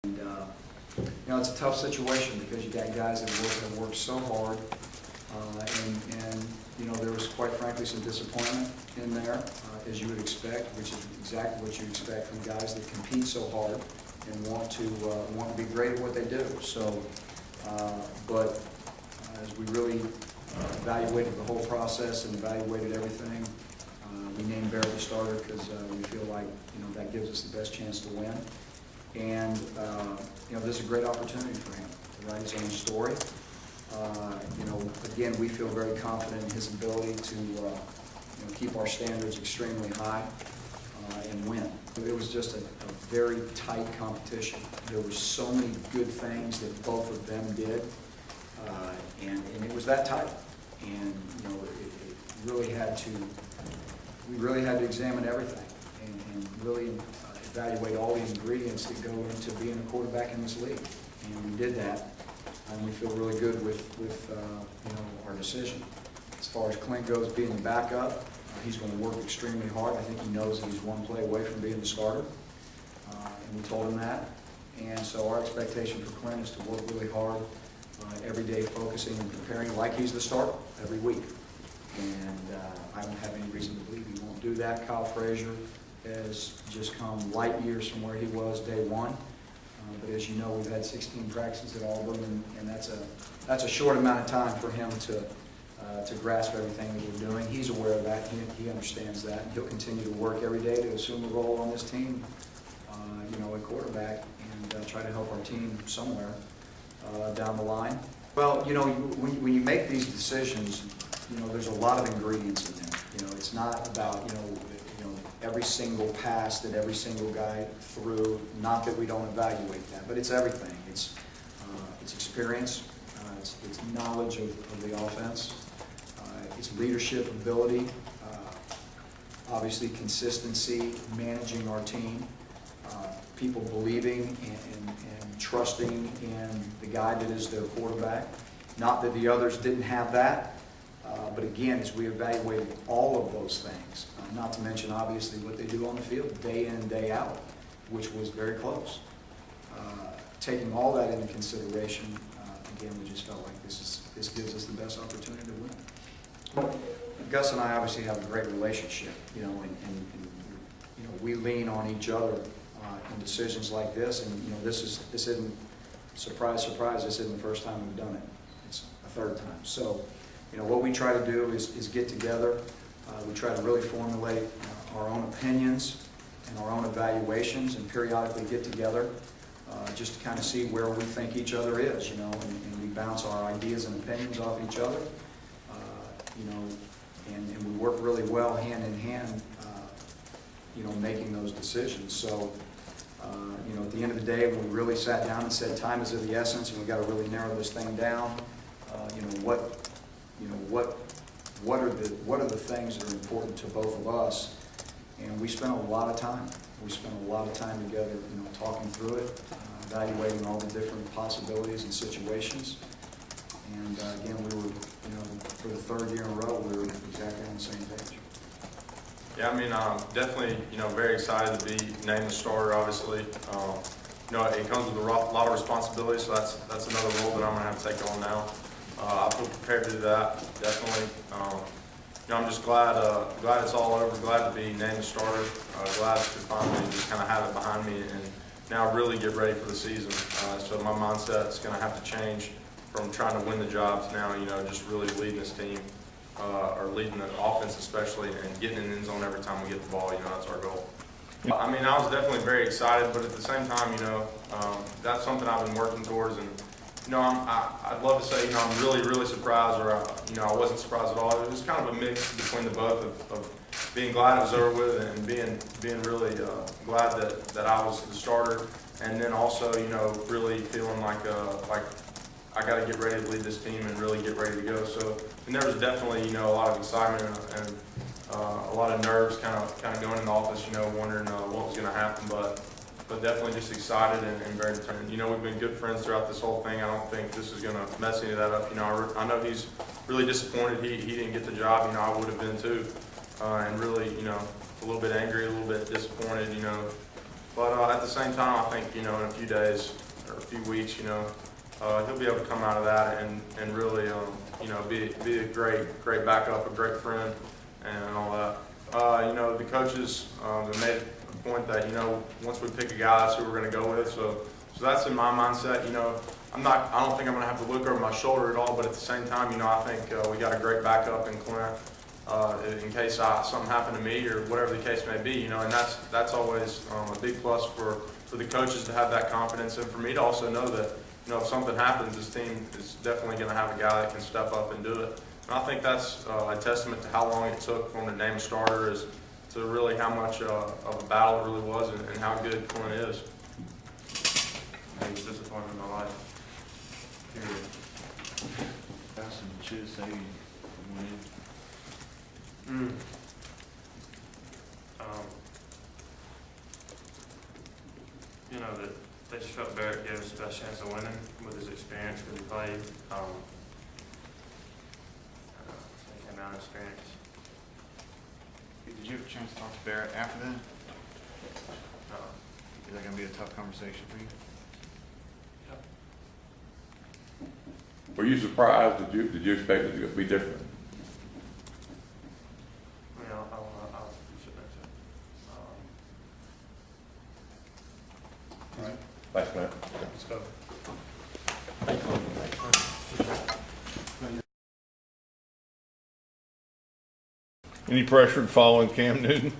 And, it's a tough situation because you got guys that have worked so hard, and there was quite frankly some disappointment in there, as you would expect, which is exactly what you expect from guys that compete so hard and want to be great at what they do. So, but as we really evaluated the whole process and evaluated everything, we named Barrett the starter because we feel like that gives us the best chance to win. And this is a great opportunity for him to write his own story. Again, we feel very confident in his ability to keep our standards extremely high and win. It was just a very tight competition. There were so many good things that both of them did, and it was that tight. And it really had to. We really had to examine everything and really evaluate all the ingredients that go into being a quarterback in this league. And we did that, and we feel really good with our decision. As far as Clint goes being the backup, he's going to work extremely hard. I think he knows that he's one play away from being the starter, and we told him that. And so our expectation for Clint is to work really hard every day, focusing and preparing like he's the starter every week. And I don't have any reason to believe he won't do that. Kyle Frazier has just come light years from where he was day one. But as you know, we've had 16 practices at Auburn, and that's a short amount of time for him to grasp everything that we're doing. He's aware of that. He understands that. And he'll continue to work every day to assume a role on this team, at quarterback, and try to help our team somewhere down the line. Well, when you make these decisions, there's a lot of ingredients in there. It's not about, every single pass that every single guy threw. Not that we don't evaluate that, but it's everything. It's experience, it's knowledge of the offense, it's leadership ability, obviously consistency, managing our team, people believing and trusting in the guy that is their quarterback. Not that the others didn't have that. But again, as we evaluated all of those things, not to mention obviously what they do on the field day in and day out, which was very close. Taking all that into consideration, again, we just felt like this gives us the best opportunity to win. Well, Gus and I obviously have a great relationship, and we lean on each other in decisions like this. And this isn't surprise. This isn't the first time we've done it. It's a third time. So. What we try to do is get together. We try to really formulate our own opinions and our own evaluations, and periodically get together just to kind of see where we think each other is, and we bounce our ideas and opinions off each other, and we work really well hand in hand, making those decisions. So, at the end of the day, when we really sat down and said time is of the essence, and we've got to really narrow this thing down, what are the things that are important to both of us? And we spent a lot of time. We spent a lot of time together, talking through it, evaluating all the different possibilities and situations. And again, we were, for the third year in a row, we were exactly on the same page. Yeah, definitely, very excited to be named the starter. Obviously, it comes with a lot of responsibility, so that's another role that I'm going to have to take on now. I feel prepared to do that, definitely. I'm just glad it's all over, glad to be named the starter, glad to finally just kind of have it behind me and now really get ready for the season. So my mindset's going to have to change from trying to win the job to now, just really leading this team, or leading the offense especially, and getting in the end zone every time we get the ball. That's our goal. I was definitely very excited, but at the same time, that's something I've been working towards. And I'd love to say, I'm really, really surprised, or, I wasn't surprised at all. It was kind of a mix between the both of being glad it was over with and being really glad that I was the starter, and then also, really feeling like I got to get ready to lead this team and really get ready to go. So, and there was definitely, a lot of excitement and a lot of nerves kind of going in the office, wondering what was going to happen, but definitely just excited and very determined. We've been good friends throughout this whole thing. I don't think this is going to mess any of that up. I know he's really disappointed he didn't get the job. I would have been too, and really, a little bit angry, a little bit disappointed. But at the same time, I think, in a few days or a few weeks, he'll be able to come out of that and really, be a great backup, a great friend, and all that. The coaches have made a point that, once we pick a guy, that's who we're going to go with. So that's in my mindset. I don't think I'm going to have to look over my shoulder at all, but at the same time, I think we got a great backup in Clint in case something happened to me or whatever the case may be, and that's always a big plus for the coaches to have that confidence, and for me to also know that, if something happens, this team is definitely going to have a guy that can step up and do it. And I think that's a testament to how long it took for him to name a starter, is to really how much of a battle it really was, and how good Clint is. He was disappointed in my life. Period. That's some Chizik winning. That they just felt Barrett gave us the best chance of winning with his experience, because he played. He came out experience. Did you have a chance to talk to Barrett after that? Is that going to be a tough conversation for you? Were you surprised? Did you expect it to be different? I'll sit next to him. All right. Thanks, Clint. Let's go. Any pressure following Cam Newton?